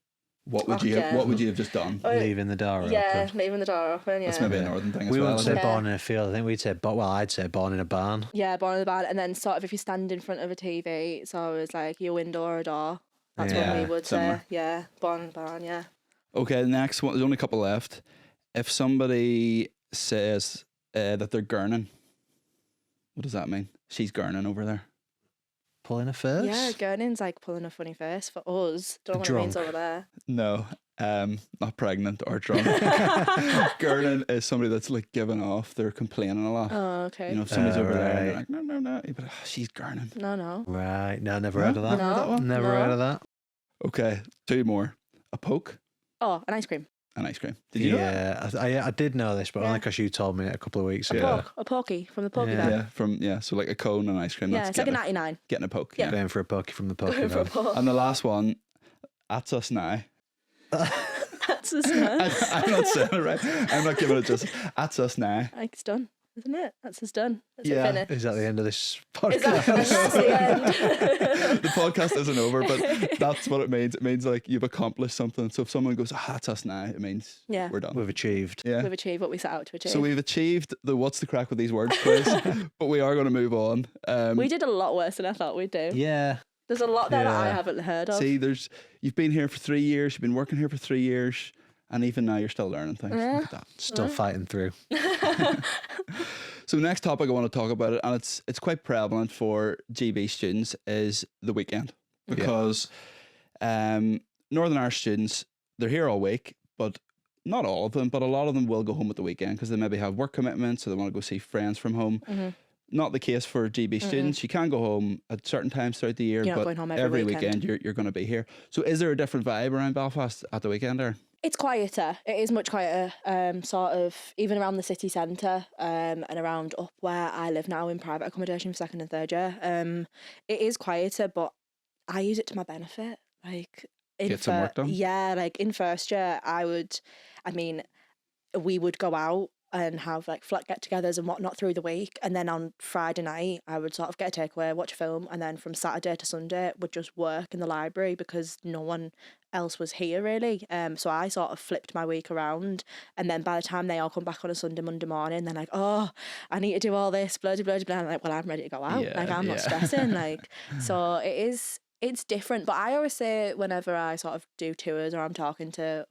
[SPEAKER 1] what would
[SPEAKER 3] Okay.
[SPEAKER 1] what would you have just done?
[SPEAKER 2] Leaving the door
[SPEAKER 3] Yeah,
[SPEAKER 2] open.
[SPEAKER 3] leaving the door open. Yeah.
[SPEAKER 1] That's maybe a northern thing as
[SPEAKER 2] We
[SPEAKER 1] well.
[SPEAKER 2] wouldn't
[SPEAKER 1] isn't
[SPEAKER 2] say
[SPEAKER 1] it?
[SPEAKER 3] Yeah.
[SPEAKER 2] born in a field. I think we'd say, I'd say born in a barn.
[SPEAKER 3] Yeah, born in the barn, and then sort of if you stand in front of a TV, it's always like your window or a door. That's
[SPEAKER 1] Yeah,
[SPEAKER 3] what we would
[SPEAKER 1] similar.
[SPEAKER 3] say. Yeah, born in the barn. Yeah.
[SPEAKER 1] Okay, the next one. There's only a couple left. If somebody says that they're gurning, what does that mean? She's gurning over there.
[SPEAKER 2] Pulling a first?
[SPEAKER 3] Yeah, gurning's like pulling a funny face for us. Don't know what it means
[SPEAKER 2] Drunk.
[SPEAKER 3] over there.
[SPEAKER 1] No, not pregnant or drunk. Gurning is somebody that's like giving off. They're complaining a lot.
[SPEAKER 3] Oh, okay.
[SPEAKER 1] You know, if somebody's over there and they're
[SPEAKER 2] right.
[SPEAKER 1] like, no, you'd be like, oh, she's gurning.
[SPEAKER 3] No.
[SPEAKER 2] Right. No, never heard of that.
[SPEAKER 3] No,
[SPEAKER 2] Never heard of that.
[SPEAKER 1] Okay, two more. A poke,
[SPEAKER 3] Oh, an ice cream.
[SPEAKER 1] an ice cream. Did you know that?
[SPEAKER 2] Yeah, I did know this, but
[SPEAKER 3] Yeah.
[SPEAKER 2] only because you told me it a couple of weeks
[SPEAKER 3] A
[SPEAKER 2] ago.
[SPEAKER 3] poke. A pokey from the pokey
[SPEAKER 2] Yeah.
[SPEAKER 3] van.
[SPEAKER 1] Yeah, so like a cone and ice cream.
[SPEAKER 3] Yeah,
[SPEAKER 1] That's
[SPEAKER 3] it's like a
[SPEAKER 1] getting,
[SPEAKER 3] 99.
[SPEAKER 1] getting a poke.
[SPEAKER 3] Yeah.
[SPEAKER 1] Yeah.
[SPEAKER 2] Going for a pokey from the pokey
[SPEAKER 3] For a
[SPEAKER 2] van.
[SPEAKER 3] poke.
[SPEAKER 1] And the last one, that's us now.
[SPEAKER 3] That's just nice.
[SPEAKER 1] I'm not saying it right. I'm not giving it just. That's us now.
[SPEAKER 3] Like it's done, isn't it? That's just done. That's
[SPEAKER 1] Yeah.
[SPEAKER 3] it finished.
[SPEAKER 2] Is that the end of this
[SPEAKER 3] Is that,
[SPEAKER 2] podcast?
[SPEAKER 3] and that's the end.
[SPEAKER 1] The podcast isn't over, but that's what it means. It means like you've accomplished something. So if someone goes, that's us now, it means
[SPEAKER 3] Yeah.
[SPEAKER 1] we're done.
[SPEAKER 2] We've achieved.
[SPEAKER 1] Yeah.
[SPEAKER 3] We've achieved what we set out to achieve.
[SPEAKER 1] So we've achieved the what's the crack with these words quiz, but we are going to move on.
[SPEAKER 3] We did a lot worse than I thought we'd do.
[SPEAKER 2] Yeah.
[SPEAKER 3] There's a lot there that I
[SPEAKER 2] Yeah.
[SPEAKER 3] haven't heard of.
[SPEAKER 1] See, you've been here for 3 years, you've been working here for 3 years, and even now you're still learning things.
[SPEAKER 3] Yeah.
[SPEAKER 1] Look at that.
[SPEAKER 2] Still fighting through.
[SPEAKER 1] So next topic I want to talk about it, and it's quite prevalent for GB students, is the weekend, because Northern Irish students, they're here all week, but not all of them, but a lot of them will go home at the weekend because they maybe have work commitments, so they want to go see friends from home.
[SPEAKER 3] Mm-hmm.
[SPEAKER 1] Not the case for GB students. You can go home at certain times throughout the year,
[SPEAKER 3] You're not
[SPEAKER 1] but
[SPEAKER 3] going home every
[SPEAKER 1] weekend
[SPEAKER 3] weekend.
[SPEAKER 1] you're going to be here. So is there a different vibe around Belfast at the weekend there?
[SPEAKER 3] It's quieter. It is much quieter. Sort of even around the city centre, and around up where I live now in private accommodation for second and third year. It is quieter, but I use it to my benefit. Like in
[SPEAKER 1] Get some work done?
[SPEAKER 3] Yeah, like in first year, we would go out and have like flat get-togethers and whatnot through the week, and then on Friday night I would sort of get a takeaway, watch a film, and then from Saturday to Sunday would just work in the library because no one else was here really. So I sort of flipped my week around, and then by the time they all come back on a Sunday, Monday morning, they're like, oh, I need to do all this, blah, blah, blah, blah. I'm like, well, I'm ready to go out.
[SPEAKER 1] Yeah,
[SPEAKER 3] Like, I'm not
[SPEAKER 1] yeah.
[SPEAKER 3] stressing. Like, so it's different, but I always say whenever I sort of do tours or I'm talking to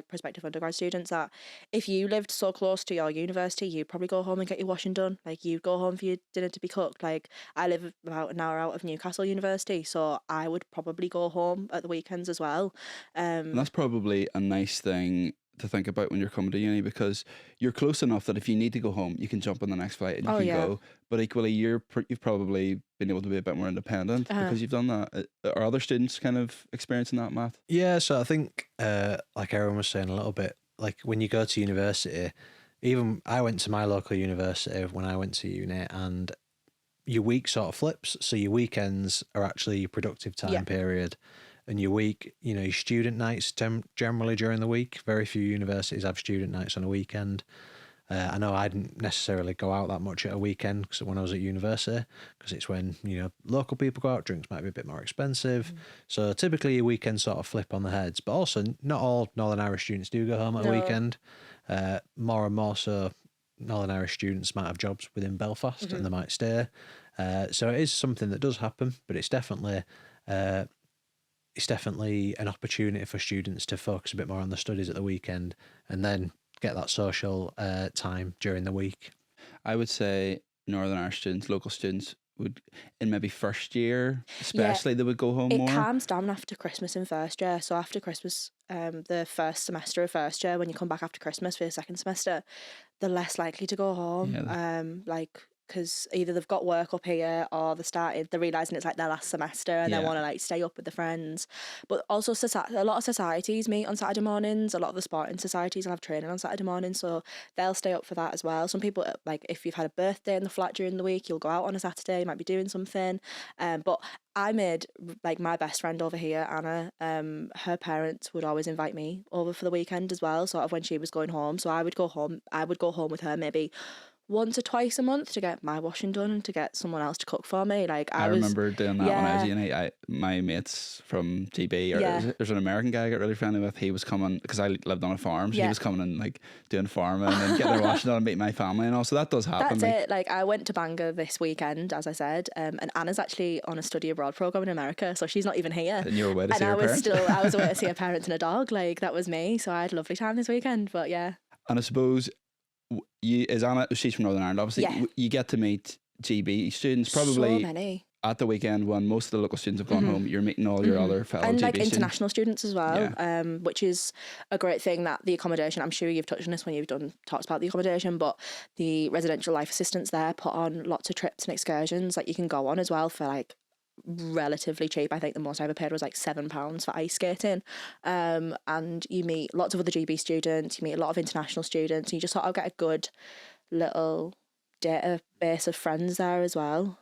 [SPEAKER 3] prospective undergrad students, that if you lived so close to your university, you'd probably go home and get your washing done. Like, you'd go home for your dinner to be cooked. Like, I live about an hour out of Newcastle University, so I would probably go home at the weekends as well.
[SPEAKER 1] And that's probably a nice thing to think about when you're coming to uni, because you're close enough that if you need to go home, you can jump on the next flight and you
[SPEAKER 3] Oh,
[SPEAKER 1] can
[SPEAKER 3] yeah.
[SPEAKER 1] go. But equally, you've probably been able to be a bit more independent because you've done that. Are other students kind of experiencing that, Matt?
[SPEAKER 2] Yeah, so I think, like Erin was saying a little bit, like when you go to university, even I went to my local university when I went to uni, and your week sort of flips. So your weekends are actually your productive time period, and your week, you know, your student nights generally during the week. Very few universities have student nights on a weekend. I know I didn't necessarily go out that much at a weekend because when I was at university, because it's when, you know, local people go out, drinks might be a bit more expensive. So typically your weekends sort of flip on the heads, but also not all Northern Irish students do go home at a weekend. More and more so Northern Irish students might have jobs within Belfast and they might stay. So it is something that does happen, but it's definitely an opportunity for students to focus a bit more on the studies at the weekend and then get that social time during the week.
[SPEAKER 1] I would say Northern Irish students, local students, would in maybe first year especially, they would go home more.
[SPEAKER 3] It calms down after Christmas in first year. So after Christmas, the first semester of first year, when you come back after Christmas for your second semester, they're less likely to go home. Because either they've got work up here or they're realising it's like their last semester and they want to like stay up with the friends. But also a lot of societies meet on Saturday mornings. A lot of the sporting societies will have training on Saturday mornings, so they'll stay up for that as well. Some people, like if you've had a birthday in the flat during the week, you'll go out on a Saturday, you might be doing something. But I made like my best friend over here, Anna, her parents would always invite me over for the weekend as well, sort of when she was going home. So I would go home with her maybe once or twice a month to get my washing done and to get someone else to cook for me. Like I
[SPEAKER 1] remember doing that when I was at uni. My mates from GB, there's an American guy I got really friendly with. He was coming because I lived on a farm, so he was coming and like doing farming and getting their washing done and meet my family and all. So that does happen.
[SPEAKER 3] That's it. Like I went to Bangor this weekend, as I said, and Anna's actually on a study abroad program in America, so she's not even here.
[SPEAKER 1] And you were away to see her parents.
[SPEAKER 3] I was away to see her parents and a dog. Like that was me. So I had a lovely time this weekend. But yeah.
[SPEAKER 1] And I suppose she's from Northern Ireland, obviously. You get to meet GB students probably
[SPEAKER 3] so many
[SPEAKER 1] at the weekend when most of the local students have gone home. You're meeting all your other fellow
[SPEAKER 3] and
[SPEAKER 1] GB
[SPEAKER 3] like
[SPEAKER 1] students.
[SPEAKER 3] International students as well, which is a great thing. That the accommodation, I'm sure you've touched on this when you've talked about the accommodation, but the residential life assistants there put on lots of trips and excursions like you can go on as well for like relatively cheap. I think the most I ever paid was like £7 for ice skating, and you meet lots of other GB students, you meet a lot of international students, and you just sort of get a good little database of friends there as well.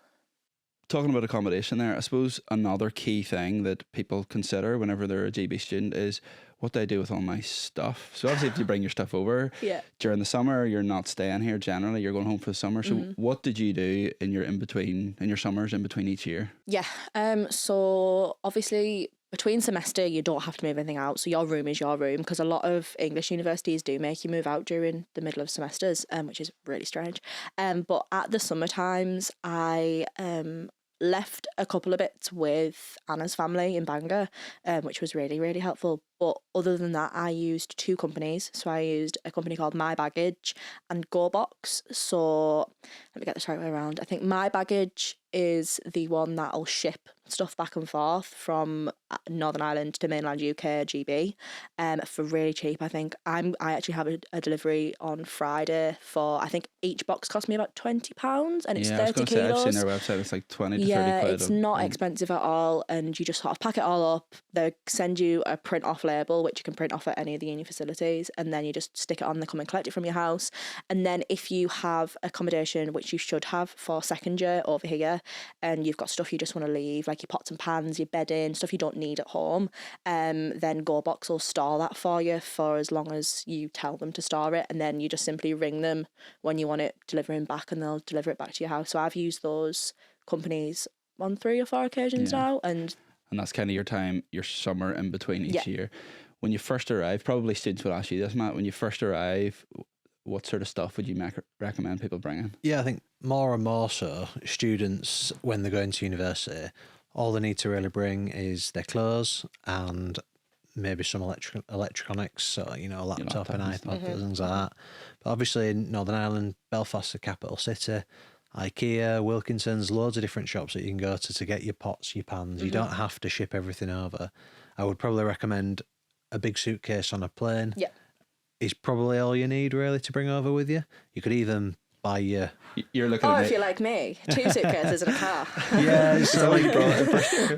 [SPEAKER 1] Talking about accommodation there, I suppose another key thing that people consider whenever they're a GB student is what do I do with all my stuff. So obviously if you bring your stuff over during the summer, you're not staying here generally, you're going home for the summer. So what did you do in your summers in between each year?
[SPEAKER 3] So obviously between semester you don't have to move anything out, so your room is your room, because a lot of English universities do make you move out during the middle of semesters, which is really strange. But at the summer times I left a couple of bits with Anna's family in Bangor, which was really, really helpful. But other than that, I used two companies. So I used a company called My Baggage and GoBox. So let me get this right way around. I think My Baggage is the one that'll ship stuff back and forth from Northern Ireland to mainland UK, GB, for really cheap. I think I actually have a delivery on Friday for, I think each box cost me about £20 and it's 30 kilos.
[SPEAKER 1] I've seen their website, it's like 20 to 30 quid.
[SPEAKER 3] It's not expensive at all, and you just sort of pack it all up. They send you a print off label, which you can print off at any of the uni facilities, and then you just stick it on, they come and collect it from your house. And then if you have accommodation, which you should have for second year over here, and you've got stuff you just want to leave, like your pots and pans, your bedding, stuff you don't need at home, then GoBox will store that for you for as long as you tell them to store it, and then you just simply ring them when you want it delivering back and they'll deliver it back to your house. So I've used those companies on 3 or 4 occasions now, and
[SPEAKER 1] that's kind of your summer in between each year. When you first arrive, probably students would ask you this, Matt, when you first arrive, what sort of stuff would you recommend people bringing?
[SPEAKER 2] Yeah, I think more and more so, students, when they're going to university, all they need to really bring is their clothes and maybe some electronics, so, you know, a laptop and iPod, things like that. But obviously in Northern Ireland, Belfast, the capital city, IKEA, Wilkinson's, loads of different shops that you can go to get your pots, your pans. You don't have to ship everything over. I would probably recommend a big suitcase on a plane. Is probably all you need really to bring over with you. You could even buy you.
[SPEAKER 1] You're looking
[SPEAKER 3] Or
[SPEAKER 1] at
[SPEAKER 3] if
[SPEAKER 1] me.
[SPEAKER 3] you're like me, 2 suitcases and a car.
[SPEAKER 2] Yeah, so like,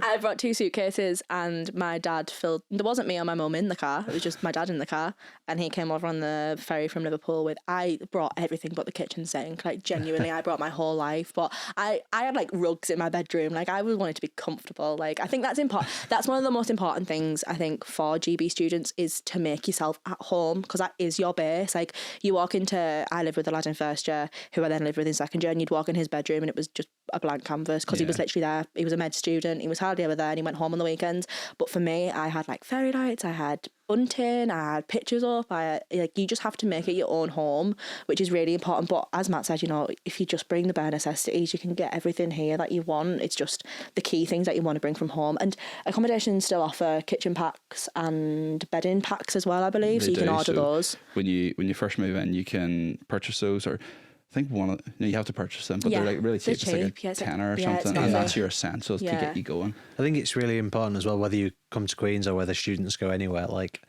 [SPEAKER 3] I brought 2 suitcases and my dad filled. There wasn't me or my mum in the car. It was just my dad in the car, and he came over on the ferry from Liverpool with. I brought everything but the kitchen sink. Like genuinely, I brought my whole life. But I had like rugs in my bedroom. Like I wanted to be comfortable. Like I think that's important. That's one of the most important things I think for GB students is to make yourself at home, because that is your base. Like you walk into. I lived with a lad in first year who I then lived with in second year, and you'd walk in his bedroom and it was just a blank canvas because he was literally there. He was a med student. He was hardly ever there, and he went home on the weekends. But for me, I had like fairy lights, I had bunting, I had pictures up. You just have to make it your own home, which is really important. But as Matt said, if you just bring the bare necessities, you can get everything here that you want. It's just the key things that you want to bring from home. And accommodations still offer kitchen packs and bedding packs as well, I believe. So you can order those.
[SPEAKER 1] When you first move in, you can purchase those, or I think you have to purchase them, but they're like really cheap.
[SPEAKER 3] They're
[SPEAKER 1] It's like a
[SPEAKER 3] cheap.
[SPEAKER 1] tenner or
[SPEAKER 3] Yeah,
[SPEAKER 1] something, and that's your essentials to
[SPEAKER 3] Yeah.
[SPEAKER 1] get you going.
[SPEAKER 2] I think it's really important as well, whether you come to Queen's or whether students go anywhere, like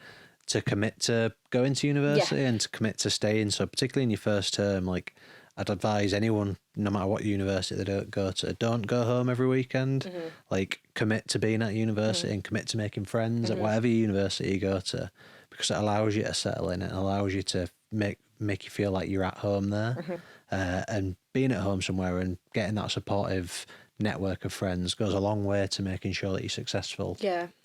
[SPEAKER 2] to commit to going to university and to commit to staying. So particularly in your first term, like I'd advise anyone, no matter what university they don't go to, don't go home every weekend. Like commit to being at university and commit to making friends at whatever university you go to, because it allows you to settle in. It allows you to make you feel like you're at home there. And being at home somewhere and getting that supportive network of friends goes a long way to making sure that you're successful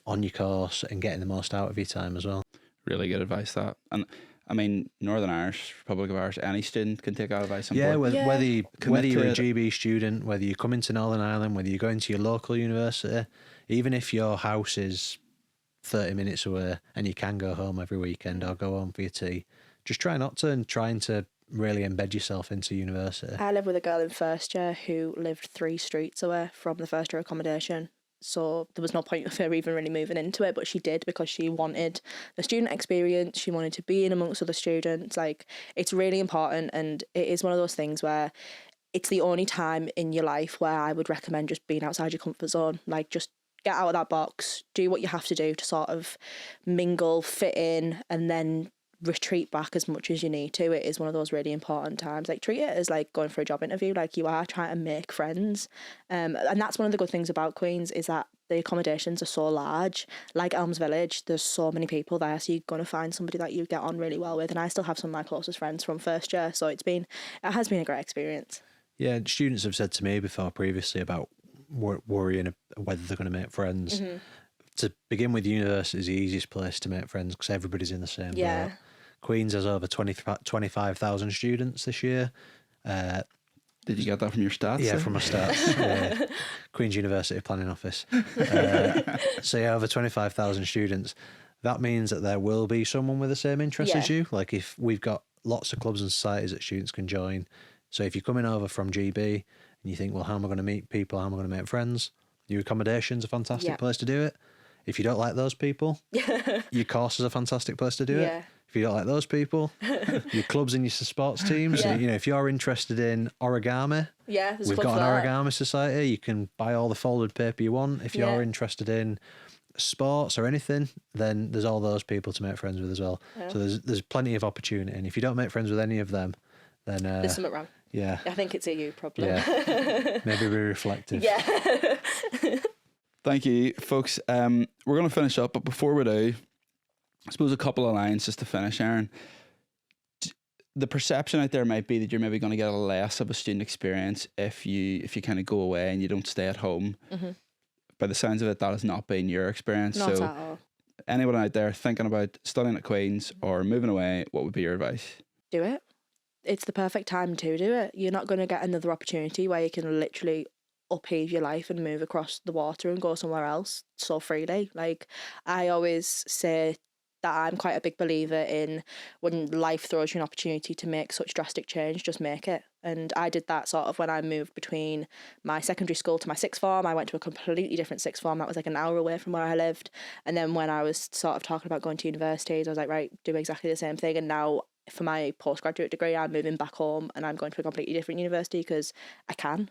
[SPEAKER 2] on your course and getting the most out of your time as well.
[SPEAKER 1] Really good advice, that. And I mean, Northern Irish, Republic of Iresh, any student can take that advice on
[SPEAKER 2] Yeah,
[SPEAKER 1] board.
[SPEAKER 2] whether you're a
[SPEAKER 1] to
[SPEAKER 2] GB student, whether you're coming to Northern Ireland, whether you're going to your local university, even if your house is 30 minutes away and you can go home every weekend or go home for your tea, just try not to, and trying to really embed yourself into university.
[SPEAKER 3] I lived with a girl in first year who lived 3 streets away from the first year accommodation. So there was no point of her even really moving into it, but she did because she wanted the student experience. She wanted to be in amongst other students. Like, it's really important, and it is one of those things where it's the only time in your life where I would recommend just being outside your comfort zone. Like, just get out of that box, do what you have to do to sort of mingle, fit in, and then retreat back as much as you need to. It is one of those really important times. Like, treat it as like going for a job interview. Like, you are trying to make friends, and that's one of the good things about Queen's, is that the accommodations are so large. Like Elms Village, there's so many people there, so you're going to find somebody that you get on really well with. And I still have some of my closest friends from first year, so it has been a great experience.
[SPEAKER 2] Yeah, students have said to me before previously about worrying whether they're going to make friends. To begin with, university is the easiest place to make friends because everybody's in the same boat. Queen's has over 25,000 students this year.
[SPEAKER 1] Did you get that from your stats?
[SPEAKER 2] Yeah, from my stats. Queen's University Planning Office. So yeah, over 25,000 students. That means that there will be someone with the same interest as you. Like, if we've got lots of clubs and societies that students can join. So if you're coming over from GB and you think, well, how am I going to meet people? How am I going to make friends? Your accommodation's a fantastic place to do it. If you don't like those people, your course is a fantastic place to do it. If you don't like those people, your clubs and your sports teams. So, if you're interested in origami, we've got an origami society. You can buy all the folded paper you want. If you're interested in sports or anything, then there's all those people to make friends with as well. So there's plenty of opportunity. And if you don't make friends with any of them, then
[SPEAKER 3] there's something wrong.
[SPEAKER 2] Yeah,
[SPEAKER 3] I think it's a you problem.
[SPEAKER 2] Yeah, maybe be reflective.
[SPEAKER 3] Yeah.
[SPEAKER 1] Thank you, folks. We're going to finish up, but before we do, I suppose a couple of lines just to finish, Erin. The perception out there might be that you're maybe going to get a less of a student experience if you kind of go away and you don't stay at home. By the sounds of it, that has not been your experience.
[SPEAKER 3] Not
[SPEAKER 1] so
[SPEAKER 3] at all.
[SPEAKER 1] Anyone out there thinking about studying at Queen's or moving away, what would be your advice?
[SPEAKER 3] Do it. It's the perfect time to do it. You're not going to get another opportunity where you can literally upheave your life and move across the water and go somewhere else so freely. Like, I always say that I'm quite a big believer in when life throws you an opportunity to make such drastic change, just make it. And I did that sort of when I moved between my secondary school to my sixth form. I went to a completely different sixth form that was like an hour away from where I lived. And then when I was sort of talking about going to universities, I was like, right, do exactly the same thing. And now for my postgraduate degree, I'm moving back home and I'm going to a completely different university because I can.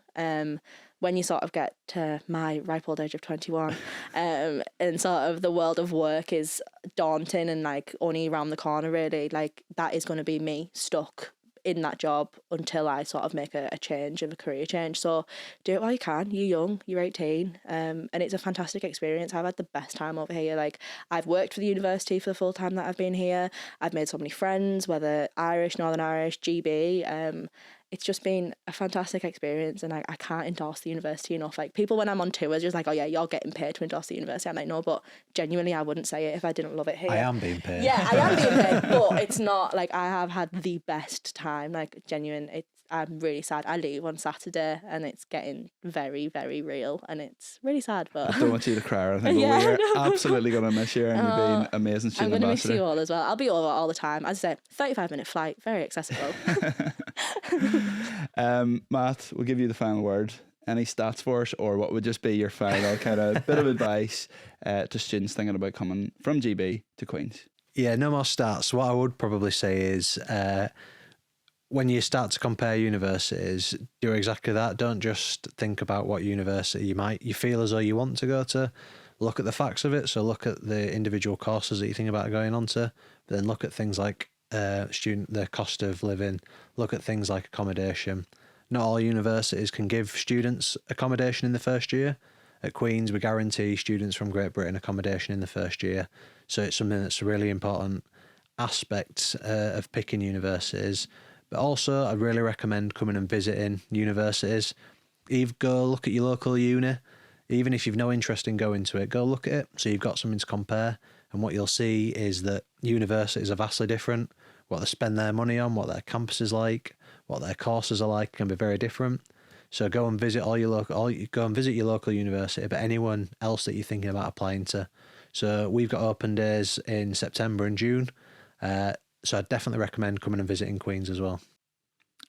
[SPEAKER 3] When you sort of get to my ripe old age of 21, and sort of the world of work is daunting and like only around the corner really, like that is going to be me stuck in that job until I sort of make a change, of a career change. So do it while you can. You're young, you're 18, and it's a fantastic experience. I've had the best time over here. Like, I've worked for the university for the full time that I've been here. I've made so many friends, whether Irish, Northern Irish, GB. It's just been a fantastic experience, and I can't endorse the university enough. Like, people when I'm on tours just like, oh yeah, you're getting paid to endorse the university. I'm like, no, but genuinely I wouldn't say it if I didn't love it here.
[SPEAKER 2] I am being paid.
[SPEAKER 3] Yeah, I am being paid, but it's not like, I have had the best time, like genuine. I'm really sad. I leave on Saturday and it's getting very, very real, and it's really sad. But
[SPEAKER 1] I don't want you to cry or anything,
[SPEAKER 3] Yeah,
[SPEAKER 1] but
[SPEAKER 3] I
[SPEAKER 1] we're
[SPEAKER 3] know.
[SPEAKER 1] absolutely going to miss you, and you've been amazing
[SPEAKER 3] I'm
[SPEAKER 1] student
[SPEAKER 3] going to miss
[SPEAKER 1] ambassador.
[SPEAKER 3] you all as well. I'll be over all the time. As I say, 35-minute flight, very accessible.
[SPEAKER 1] Matt, we'll give you the final word. Any stats for us, or what would just be your final kind of bit of advice to students thinking about coming from GB to Queen's?
[SPEAKER 2] Yeah, no more stats. What I would probably say is when you start to compare universities, do exactly that. Don't just think about what university you feel as though you want to go to. Look at the facts of it. So look at the individual courses that you think about going on to, but then look at things like the cost of living. Look at things like accommodation. Not all universities can give students accommodation in the first year. At Queen's, we guarantee students from Great Britain accommodation in the first year. So it's something that's a really important aspect of picking universities. But also, I'd really recommend coming and visiting universities. Go look at your local uni. Even if you've no interest in going to it, go look at it so you've got something to compare. And what you'll see is that universities are vastly different. What they spend their money on, what their campus is like, what their courses are like can be very different. So go and visit go and visit your local university, but anyone else that you're thinking about applying to. So we've got open days in September and June. So I'd definitely recommend coming and visiting Queen's as well.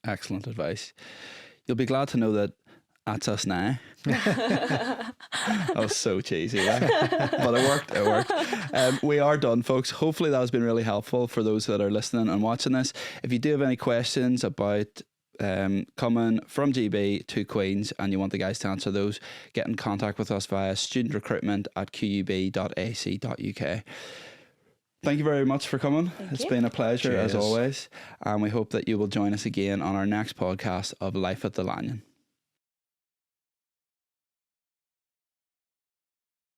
[SPEAKER 1] Excellent advice. You'll be glad to know that that's us now. That was so cheesy, right? But it worked. We are done, folks. Hopefully that has been really helpful for those that are listening and watching this. If you do have any questions about coming from GB to Queen's and you want the guys to answer those, get in contact with us via studentrecruitment@qub.ac.uk. Thank you very much for coming. It's been a pleasure as always, and we hope that you will join us again on our next podcast of Life at the Lanyon.